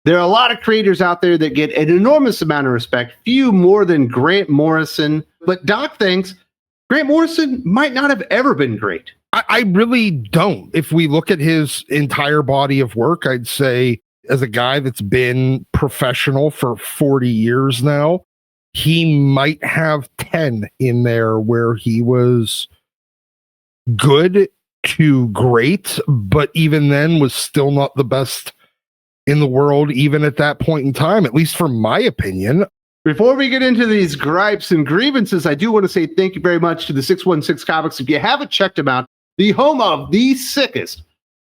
There are a lot of creators out there that get an enormous amount of respect, few more than Grant Morrison. But Dok thinks Grant Morrison might not have ever been great. I really don't. If we look at his entire body of work, I'd say as a guy that's been professional for 40 years now, he might have 10 in there where he was good to great, but even then was still not the best in the world, even at that point in time, at least from my opinion. Before we get into these gripes and grievances, I do want to say thank you very much to the 616 Comics. If you haven't checked them out, the home of the sickest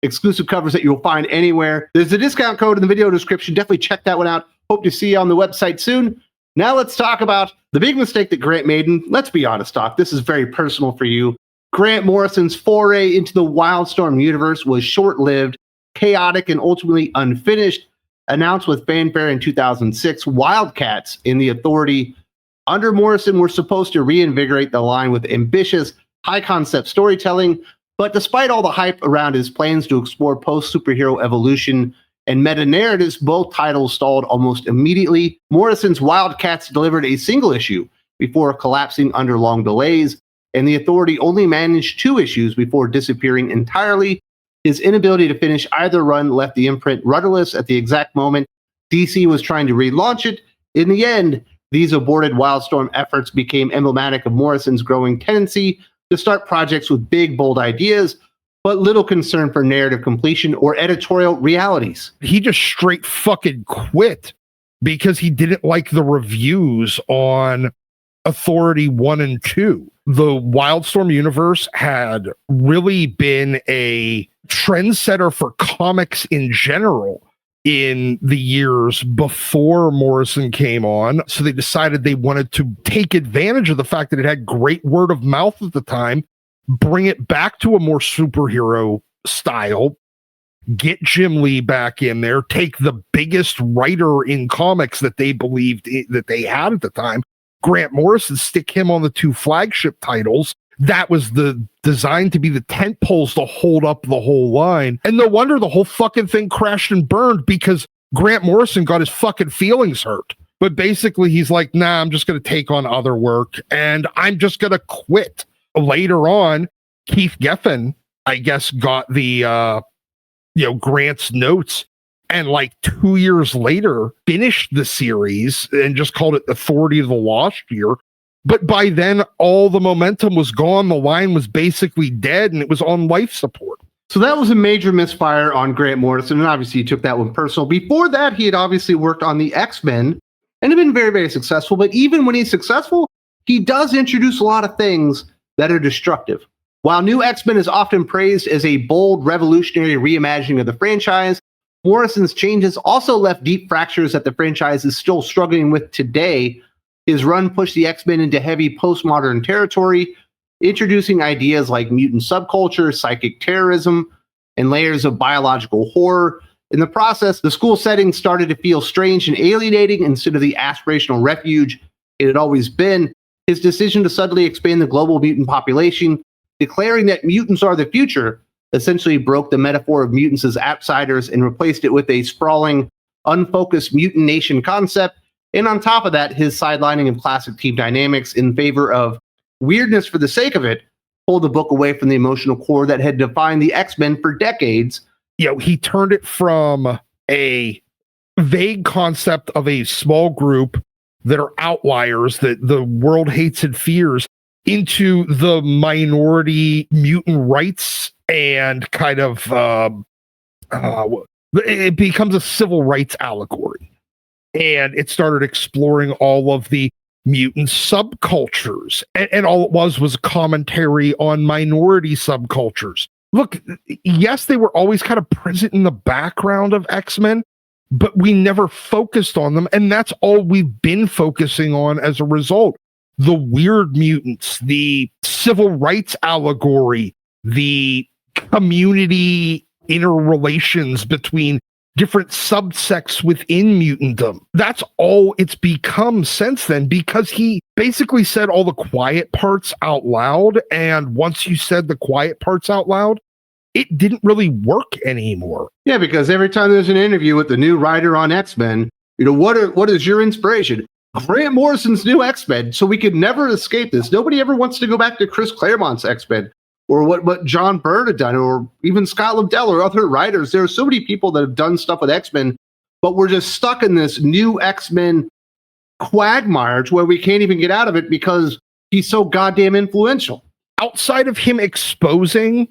exclusive covers that you'll find anywhere. There's a discount code in the video description. Definitely check that one out. Hope to see you on the website soon. Now let's talk about the big mistake that Grant made. And let's be honest, Dok, this is very personal for you. Grant Morrison's foray into the Wildstorm universe was short-lived, chaotic, and ultimately unfinished. Announced with fanfare in 2006, WildC.A.T.s and the Authority under Morrison were supposed to reinvigorate the line with ambitious, high-concept storytelling, but despite all the hype around his plans to explore post-superhero evolution and meta-narratives, both titles stalled almost immediately. Morrison's WildC.A.T.s delivered a single issue before collapsing under long delays, and the Authority only managed 2 issues before disappearing entirely. His inability to finish either run left the imprint rudderless at the exact moment DC was trying to relaunch it. In the end, these aborted Wildstorm efforts became emblematic of Morrison's growing tendency to start projects with big, bold ideas, but little concern for narrative completion or editorial realities. He just straight fucking quit because he didn't like the reviews on Authority 1 and 2. The Wildstorm universe had really been a trendsetter for comics in general in the years before Morrison came on. So they decided they wanted to take advantage of the fact that it had great word of mouth at the time, bring it back to a more superhero style, get Jim Lee back in there, take the biggest writer in comics that they believed that they had at the time, Grant Morrison, stick him on the 2 flagship titles. That was designed to be the tent poles to hold up the whole line. And no wonder the whole fucking thing crashed and burned, because Grant Morrison got his fucking feelings hurt. But basically he's like, nah, I'm just going to take on other work and I'm just going to quit. Later on, Keith Geffen, I guess, got the, Grant's notes, and like 2 years later finished the series and just called it Authority of the Lost Year. But by then, all the momentum was gone. The line was basically dead, and it was on life support. So that was a major misfire on Grant Morrison, and obviously he took that one personal. Before that, he had obviously worked on the X-Men and had been very, very successful. But even when he's successful, he does introduce a lot of things that are destructive. While New X-Men is often praised as a bold, revolutionary reimagining of the franchise, Morrison's changes also left deep fractures that the franchise is still struggling with today. His run pushed the X-Men into heavy postmodern territory, introducing ideas like mutant-subculture, psychic terrorism, and layers of biological horror. In the process, the school setting started to feel strange and alienating instead of the aspirational refuge it had always been. His decision to suddenly expand the global mutant population, declaring that mutants are the future, essentially broke the metaphor of mutants as outsiders and replaced it with a sprawling, unfocused mutant nation concept. And on top of that, his sidelining of classic team dynamics in favor of weirdness for the sake of it pulled the book away from the emotional core that had defined the X-Men for decades. He turned it from a vague concept of a small group that are outliers that the world hates and fears into the minority mutant rights and kind of it becomes a civil rights allegory. And it started exploring all of the mutant subcultures. And all it was a commentary on minority subcultures. Look, yes, they were always kind of present in the background of X-Men, but we never focused on them. And that's all we've been focusing on as a result. The weird mutants, the civil rights allegory, the community interrelations between different subsects within mutantdom. That's all it's become since then, because he basically said all the quiet parts out loud. And once you said the quiet parts out loud, it didn't really work anymore. Yeah, because every time there's an interview with the new writer on X-Men, what is your inspiration? Grant Morrison's new X-Men, so we could never escape this. Nobody ever wants to go back to Chris Claremont's X-Men or what John Byrne had done, or even Scott Lobdell or other writers. There are so many people that have done stuff with X-Men, but we're just stuck in this new X-Men quagmire where we can't even get out of it because he's so goddamn influential. Outside of him exposing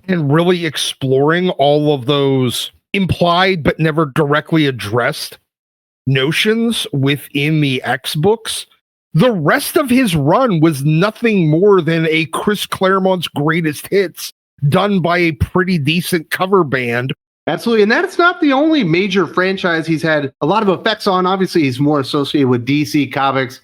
and really exploring all of those implied but never directly addressed notions within the X books, the rest of his run was nothing more than a Chris Claremont's greatest hits done by a pretty decent cover band. Absolutely. And that's not the only major franchise he's had a lot of effects on. Obviously, he's more associated with DC Comics,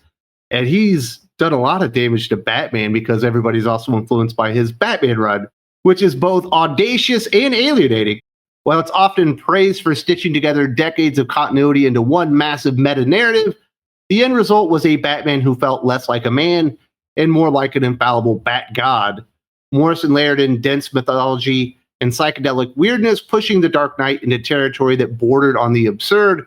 and he's done a lot of damage to Batman because everybody's also influenced by his Batman run, which is both audacious and alienating. While it's often praised for stitching together decades of continuity into one massive meta-narrative, the end result was a Batman who felt less like a man and more like an infallible bat god. Morrison layered in dense mythology and psychedelic weirdness, pushing the Dark Knight into territory that bordered on the absurd.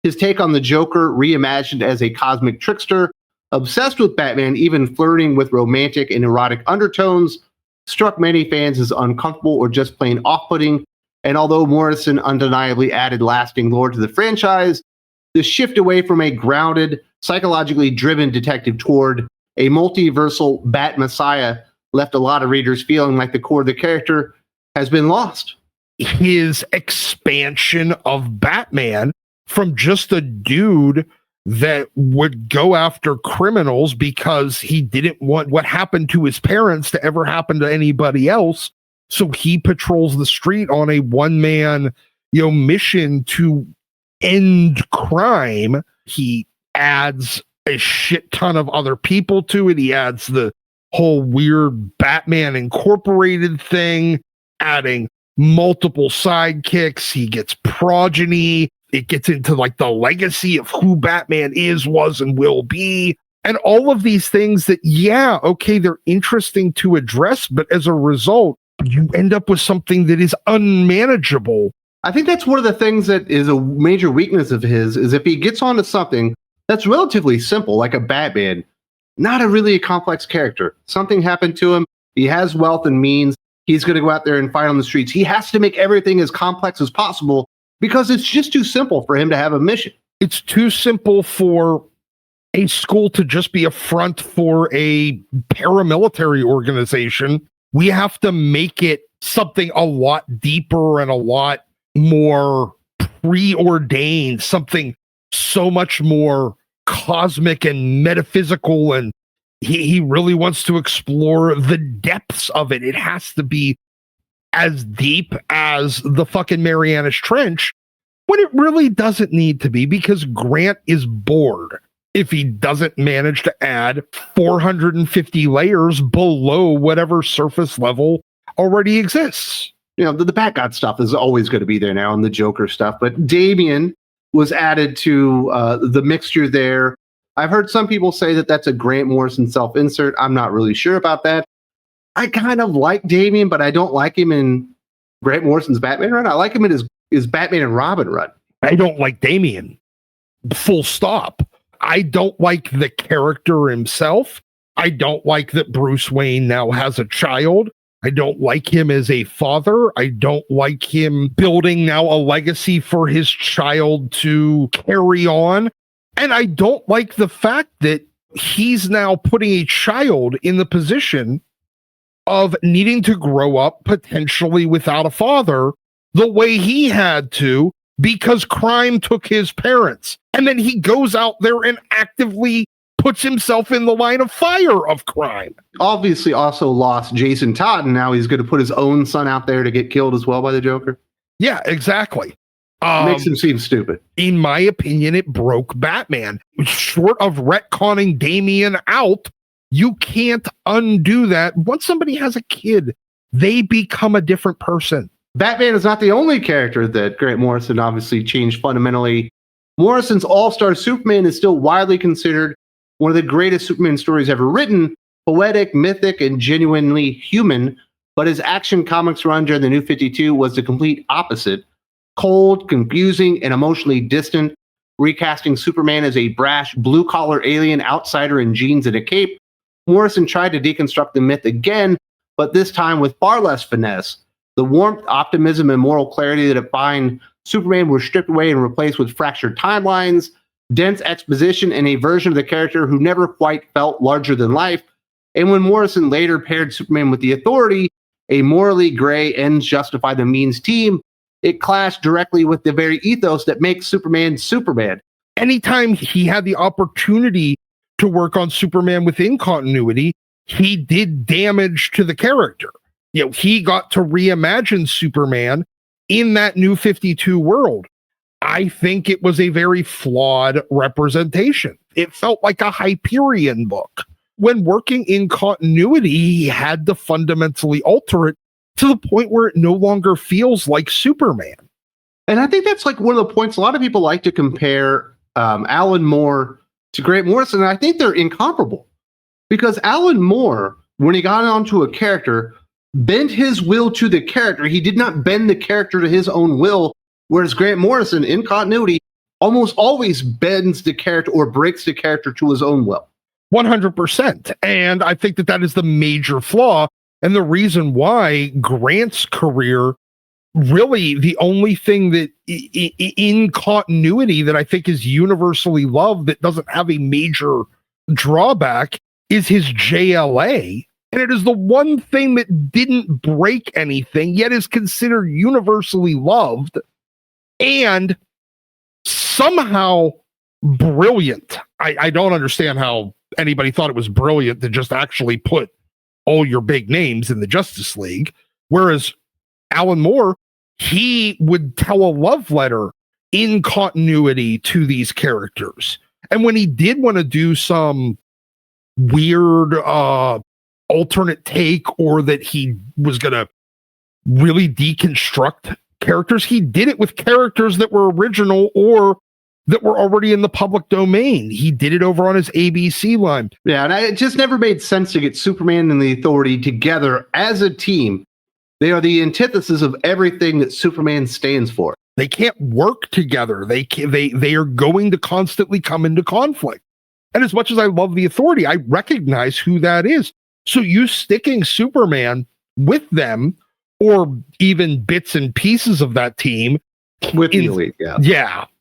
His take on the Joker, reimagined as a cosmic trickster, obsessed with Batman, even flirting with romantic and erotic undertones, struck many fans as uncomfortable or just plain off-putting. And although Morrison undeniably added lasting lore to the franchise, the shift away from a grounded, psychologically driven detective toward a multiversal Bat Messiah left a lot of readers feeling like the core of the character has been lost. His expansion of Batman from just a dude that would go after criminals because he didn't want what happened to his parents to ever happen to anybody else. So he patrols the street on a one-man, mission to end crime. He adds a shit ton of other people to it. He adds the whole weird Batman Incorporated thing, adding multiple sidekicks. He gets progeny. It gets into like the legacy of who Batman is, was, and will be. And all of these things that, they're interesting to address, but as a result, you end up with something that is unmanageable. I think that's one of the things that is a major weakness of his, is if he gets onto something that's relatively simple, like a Batman, not a really complex character. Something happened to him. He has wealth and means. He's going to go out there and fight on the streets. He has to make everything as complex as possible because it's just too simple for him to have a mission. It's too simple for a school to just be a front for a paramilitary organization. We have to make it something a lot deeper and a lot more preordained, something so much more cosmic and metaphysical, and he really wants to explore the depths of it. It has to be as deep as the fucking Marianas Trench, when it really doesn't need to be, because Grant is bored if he doesn't manage to add 450 layers below whatever surface level already exists. The Bat God stuff is always going to be there now, and the Joker stuff, but Damian was added to the mixture there. I've heard some people say that that's a Grant Morrison self-insert. I'm not really sure about that. I kind of like Damian, but I don't like him in Grant Morrison's Batman run. I like him in his Batman and Robin run. I don't like Damian. Full stop. I don't like the character himself. I don't like that Bruce Wayne now has a child. I don't like him as a father. I don't like him building now a legacy for his child to carry on. And I don't like the fact that he's now putting a child in the position of needing to grow up potentially without a father the way he had to, because crime took his parents. And then he goes out there and actively puts himself in the line of fire of crime. Obviously also lost Jason Todd, and now he's going to put his own son out there to get killed as well by the Joker. Yeah, exactly. Makes him seem stupid. In my opinion, it broke Batman. Short of retconning Damian out, you can't undo that. Once somebody has a kid, they become a different person. Batman is not the only character that Grant Morrison obviously changed fundamentally. Morrison's All-Star Superman is still widely considered one of the greatest Superman stories ever written, poetic, mythic, and genuinely human. but his Action Comics run during the New 52 was the complete opposite. Cold, confusing, and emotionally distant, recasting Superman as a brash, blue-collar alien outsider in jeans and a cape. Morrison tried to deconstruct the myth again, but this time with far less finesse. The warmth, optimism, and moral clarity that define Superman were stripped away and replaced with fractured timelines, dense exposition, and a version of the character who never quite felt larger than life. And when Morrison later paired Superman with the Authority, a morally gray ends justify the means team, it clashed directly with the very ethos that makes Superman Superman. Anytime he had the opportunity to work on Superman within continuity, he did damage to the character. He got to reimagine Superman in that New 52 world. I think it was a very flawed representation. It felt like a Hyperion book. When working in continuity, he had to fundamentally alter it to the point where it no longer feels like Superman. And I think that's like one of the points. A lot of people like to compare Alan Moore to Grant Morrison, and I think they're incomparable. Because Alan Moore, when he got onto a character, bent his will to the character. He did not bend the character to his own will, whereas Grant Morrison, in continuity, almost always bends the character or breaks the character to his own will. 100%. And I think that is the major flaw. And the reason why Grant's career, really the only thing that in continuity that I think is universally loved that doesn't have a major drawback is his JLA. And it is the one thing that didn't break anything, yet is considered universally loved and somehow brilliant. I don't understand how anybody thought it was brilliant to just actually put all your big names in the Justice League. Whereas Alan Moore, he would tell a love letter in continuity to these characters. And when he did want to do some weird alternate take, or that he was going to really deconstruct characters, he did it with characters that were original or that were already in the public domain. He did it over on his ABC line. Yeah, and it just never made sense to get Superman and the Authority together as a team. They are the antithesis of everything that Superman stands for. They can't work together. They are going to constantly come into conflict. And as much as I love the Authority, I recognize who that is. So you sticking Superman with them, or even bits and pieces of that team with the Elite,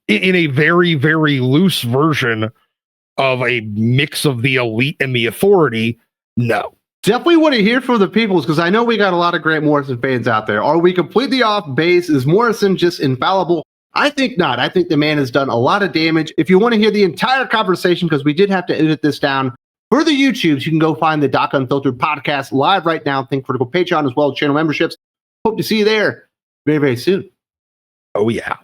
in a very, very loose version of a mix of the Elite and the Authority, no. Definitely want to hear from the people, because I know we got a lot of Grant Morrison fans out there. Are we completely off base? Is Morrison just infallible? I think not. I think the man has done a lot of damage. If you want to hear the entire conversation, because we did have to edit this down for the YouTubes, you can go find the Doc Unfiltered podcast live right now. Think Critical Patreon as well as channel memberships. Hope to see you there very, very soon. Oh, yeah.